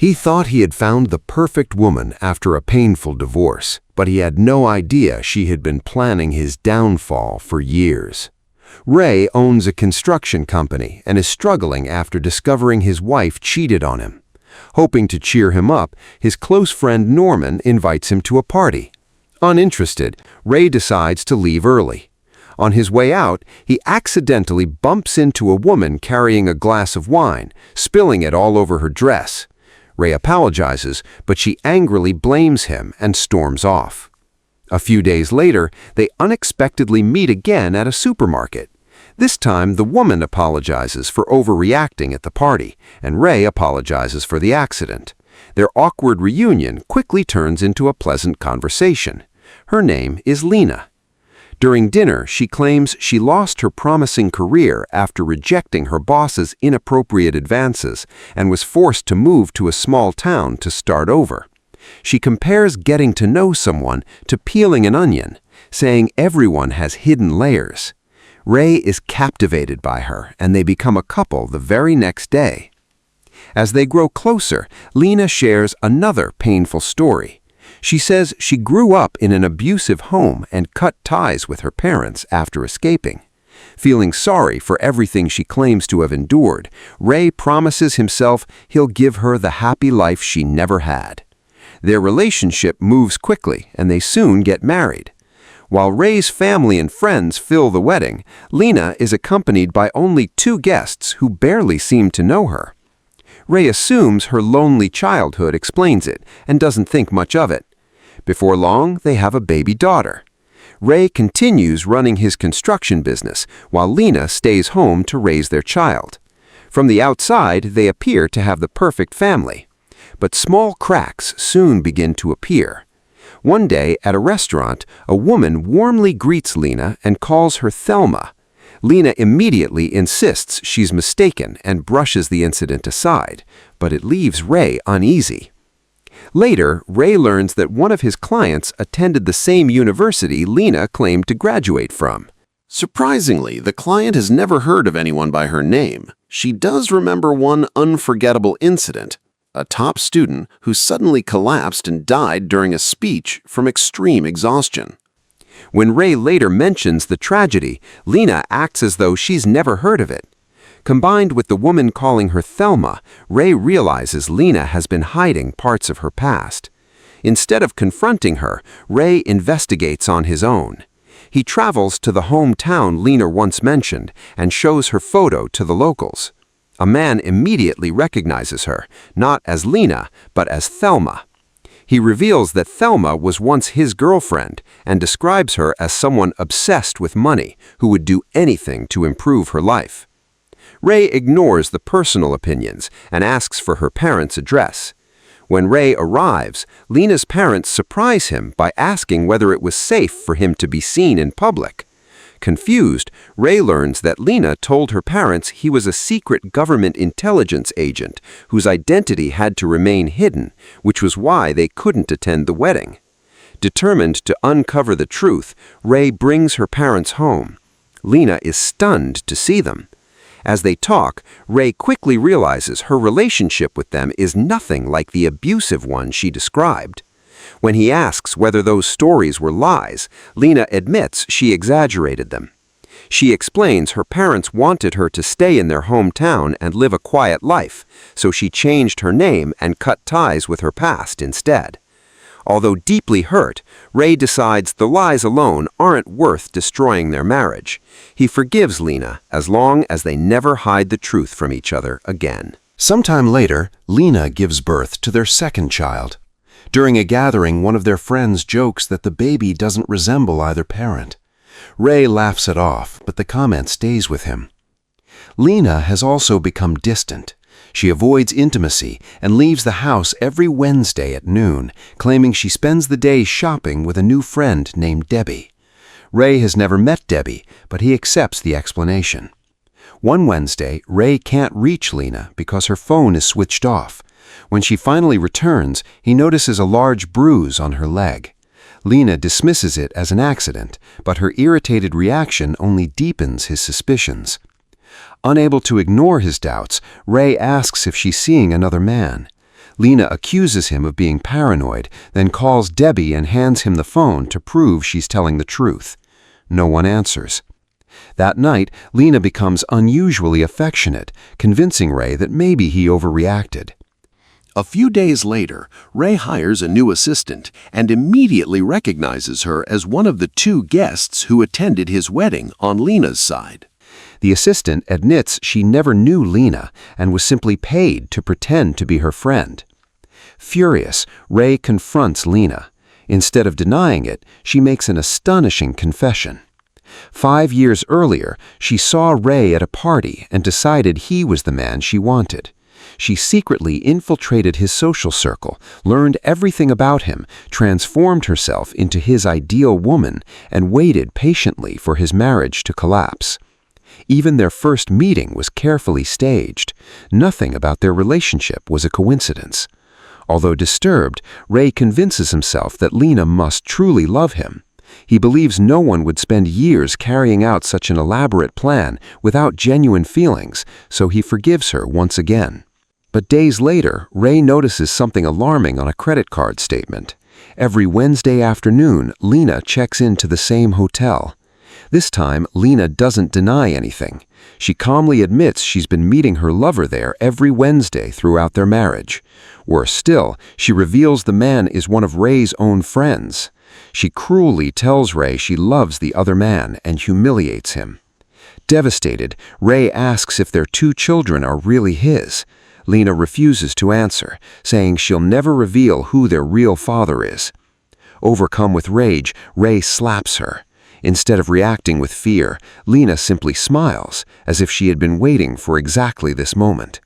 He thought he had found the perfect woman after a painful divorce, but he had no idea she had been planning his downfall for years. Ray owns a construction company and is struggling after discovering his wife cheated on him. Hoping to cheer him up, his close friend Norman invites him to a party. Uninterested, Ray decides to leave early. On his way out, he accidentally bumps into a woman carrying a glass of wine, spilling it all over her dress. Ray apologizes, but she angrily blames him and storms off. A few days later, they unexpectedly meet again at a supermarket. This time, the woman apologizes for overreacting at the party, and Ray apologizes for the accident. Their awkward reunion quickly turns into a pleasant conversation. Her name is Lena. During dinner, she claims she lost her promising career after rejecting her boss's inappropriate advances and was forced to move to a small town to start over. She compares getting to know someone to peeling an onion, saying everyone has hidden layers. Ray is captivated by her, and they become a couple the very next day. As they grow closer, Lena shares another painful story. She says she grew up in an abusive home and cut ties with her parents after escaping. Feeling sorry for everything she claims to have endured, Ray promises himself he'll give her the happy life she never had. Their relationship moves quickly, and they soon get married. While Ray's family and friends fill the wedding, Lena is accompanied by only 2 guests who barely seem to know her. Ray assumes her lonely childhood explains it and doesn't think much of it. Before long, they have a baby daughter. Ray continues running his construction business, while Lena stays home to raise their child. From the outside, they appear to have the perfect family. But small cracks soon begin to appear. One day, at a restaurant, a woman warmly greets Lena and calls her Thelma. Lena immediately insists she's mistaken and brushes the incident aside, but it leaves Ray uneasy. Later, Ray learns that one of his clients attended the same university Lena claimed to graduate from. Surprisingly, the client has never heard of anyone by her name. She does remember one unforgettable incident: a top student who suddenly collapsed and died during a speech from extreme exhaustion. When Ray later mentions the tragedy, Lena acts as though she's never heard of it. Combined with the woman calling her Thelma, Ray realizes Lena has been hiding parts of her past. Instead of confronting her, Ray investigates on his own. He travels to the hometown Lena once mentioned and shows her photo to the locals. A man immediately recognizes her, not as Lena, but as Thelma. He reveals that Thelma was once his girlfriend and describes her as someone obsessed with money who would do anything to improve her life. Ray ignores the personal opinions and asks for her parents' address. When Ray arrives, Lena's parents surprise him by asking whether it was safe for him to be seen in public. Confused, Ray learns that Lena told her parents he was a secret government intelligence agent whose identity had to remain hidden, which was why they couldn't attend the wedding. Determined to uncover the truth, Ray brings her parents home. Lena is stunned to see them. As they talk, Ray quickly realizes her relationship with them is nothing like the abusive one she described. When he asks whether those stories were lies, Lena admits she exaggerated them. She explains her parents wanted her to stay in their hometown and live a quiet life, so she changed her name and cut ties with her past instead. Although deeply hurt, Ray decides the lies alone aren't worth destroying their marriage. He forgives Lena as long as they never hide the truth from each other again. Sometime later, Lena gives birth to their second child. During a gathering, one of their friends jokes that the baby doesn't resemble either parent. Ray laughs it off, but the comment stays with him. Lena has also become distant. She avoids intimacy and leaves the house every Wednesday at noon, claiming she spends the day shopping with a new friend named Debbie. Ray has never met Debbie, but he accepts the explanation. One Wednesday, Ray can't reach Lena because her phone is switched off. When she finally returns, he notices a large bruise on her leg. Lena dismisses it as an accident, but her irritated reaction only deepens his suspicions. Unable to ignore his doubts, Ray asks if she's seeing another man. Lena accuses him of being paranoid, then calls Debbie and hands him the phone to prove she's telling the truth. No one answers. That night, Lena becomes unusually affectionate, convincing Ray that maybe he overreacted. A few days later, Ray hires a new assistant and immediately recognizes her as one of the two guests who attended his wedding on Lena's side. The assistant admits she never knew Lena and was simply paid to pretend to be her friend. Furious, Ray confronts Lena. Instead of denying it, she makes an astonishing confession. 5 years earlier, she saw Ray at a party and decided he was the man she wanted. She secretly infiltrated his social circle, learned everything about him, transformed herself into his ideal woman, and waited patiently for his marriage to collapse. Even their first meeting was carefully staged. Nothing about their relationship was a coincidence. Although disturbed, Ray convinces himself that Lena must truly love him. He believes no one would spend years carrying out such an elaborate plan without genuine feelings, so he forgives her once again. But days later, Ray notices something alarming on a credit card statement. Every Wednesday afternoon, Lena checks into the same hotel. This time, Lena doesn't deny anything. She calmly admits she's been meeting her lover there every Wednesday throughout their marriage. Worse still, she reveals the man is one of Ray's own friends. She cruelly tells Ray she loves the other man and humiliates him. Devastated, Ray asks if their 2 children are really his. Lena refuses to answer, saying she'll never reveal who their real father is. Overcome with rage, Ray slaps her. Instead of reacting with fear, Lena simply smiles, as if she had been waiting for exactly this moment.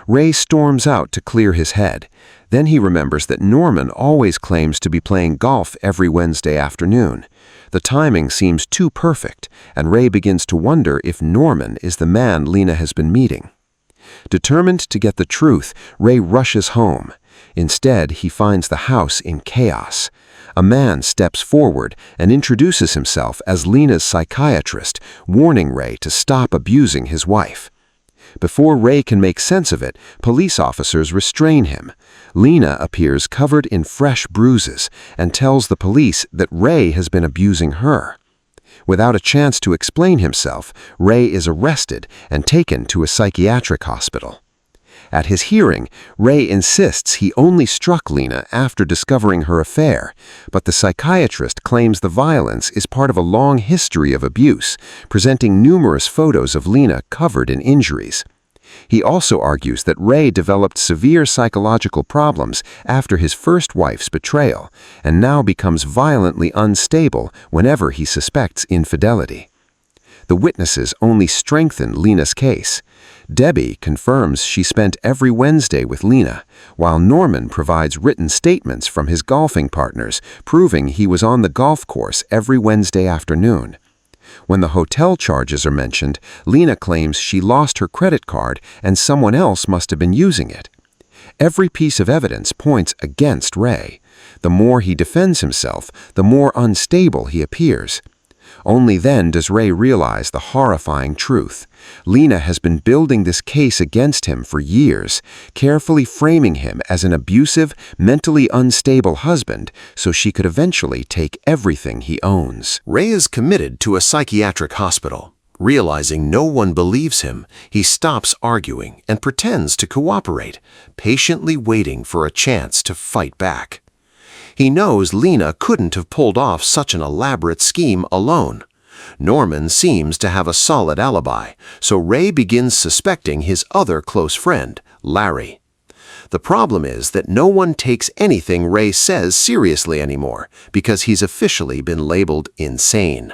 Ray storms out to clear his head. Then he remembers that Norman always claims to be playing golf every Wednesday afternoon. The timing seems too perfect, and Ray begins to wonder if Norman is the man Lena has been meeting. Determined to get the truth, Ray rushes home. Instead, he finds the house in chaos. A man steps forward and introduces himself as Lena's psychiatrist, warning Ray to stop abusing his wife. Before Ray can make sense of it, police officers restrain him. Lena appears covered in fresh bruises and tells the police that Ray has been abusing her. Without a chance to explain himself, Ray is arrested and taken to a psychiatric hospital. At his hearing, Ray insists he only struck Lena after discovering her affair, but the psychiatrist claims the violence is part of a long history of abuse, presenting numerous photos of Lena covered in injuries. He also argues that Ray developed severe psychological problems after his first wife's betrayal, and now becomes violently unstable whenever he suspects infidelity. The witnesses only strengthen Lena's case. Debbie confirms she spent every Wednesday with Lena, while Norman provides written statements from his golfing partners proving he was on the golf course every Wednesday afternoon. When the hotel charges are mentioned, Lena claims she lost her credit card and someone else must have been using it. Every piece of evidence points against Ray. The more he defends himself, the more unstable he appears. Only then does Ray realize the horrifying truth. Lena has been building this case against him for years, carefully framing him as an abusive, mentally unstable husband so she could eventually take everything he owns. Ray is committed to a psychiatric hospital. Realizing no one believes him, he stops arguing and pretends to cooperate, patiently waiting for a chance to fight back. He knows Lena couldn't have pulled off such an elaborate scheme alone. Norman seems to have a solid alibi, so Ray begins suspecting his other close friend, Larry. The problem is that no one takes anything Ray says seriously anymore because he's officially been labeled insane.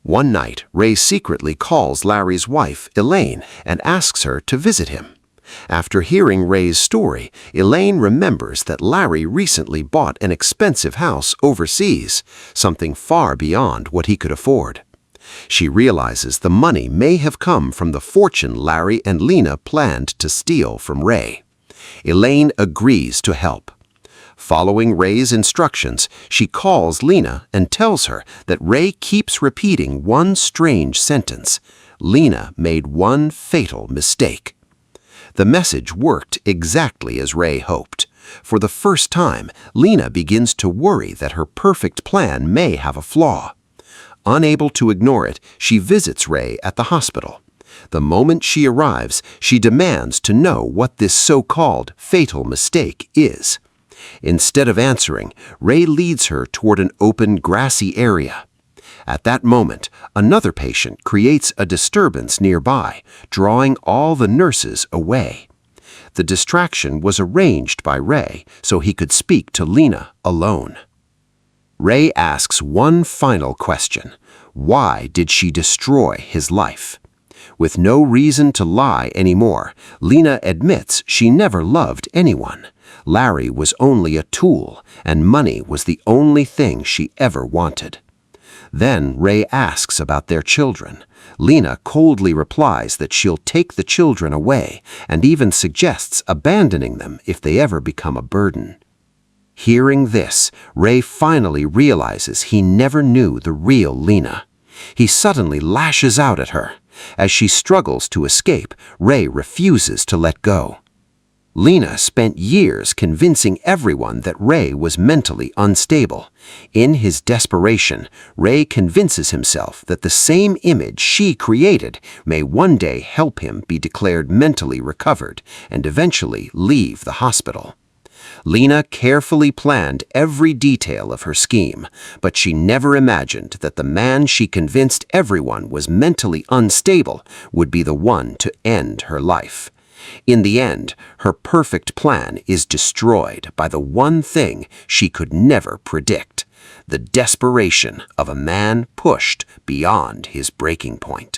One night, Ray secretly calls Larry's wife, Elaine, and asks her to visit him. After hearing Ray's story, Elaine remembers that Larry recently bought an expensive house overseas, something far beyond what he could afford. She realizes the money may have come from the fortune Larry and Lena planned to steal from Ray. Elaine agrees to help. Following Ray's instructions, she calls Lena and tells her that Ray keeps repeating one strange sentence: Lena made one fatal mistake. The message worked exactly as Ray hoped. For the first time, Lena begins to worry that her perfect plan may have a flaw. Unable to ignore it, she visits Ray at the hospital. The moment she arrives, she demands to know what this so-called fatal mistake is. Instead of answering, Ray leads her toward an open, grassy area. At that moment, another patient creates a disturbance nearby, drawing all the nurses away. The distraction was arranged by Ray so he could speak to Lena alone. Ray asks one final question. Why did she destroy his life? With no reason to lie anymore, Lena admits she never loved anyone. Larry was only a tool, and money was the only thing she ever wanted. Then Ray asks about their children. Lena coldly replies that she'll take the children away and even suggests abandoning them if they ever become a burden. Hearing this, Ray finally realizes he never knew the real Lena. He suddenly lashes out at her. As she struggles to escape, Ray refuses to let go. Lena spent years convincing everyone that Ray was mentally unstable. In his desperation, Ray convinces himself that the same image she created may one day help him be declared mentally recovered and eventually leave the hospital. Lena carefully planned every detail of her scheme, but she never imagined that the man she convinced everyone was mentally unstable would be the one to end her life. In the end, her perfect plan is destroyed by the one thing she could never predict: the desperation of a man pushed beyond his breaking point.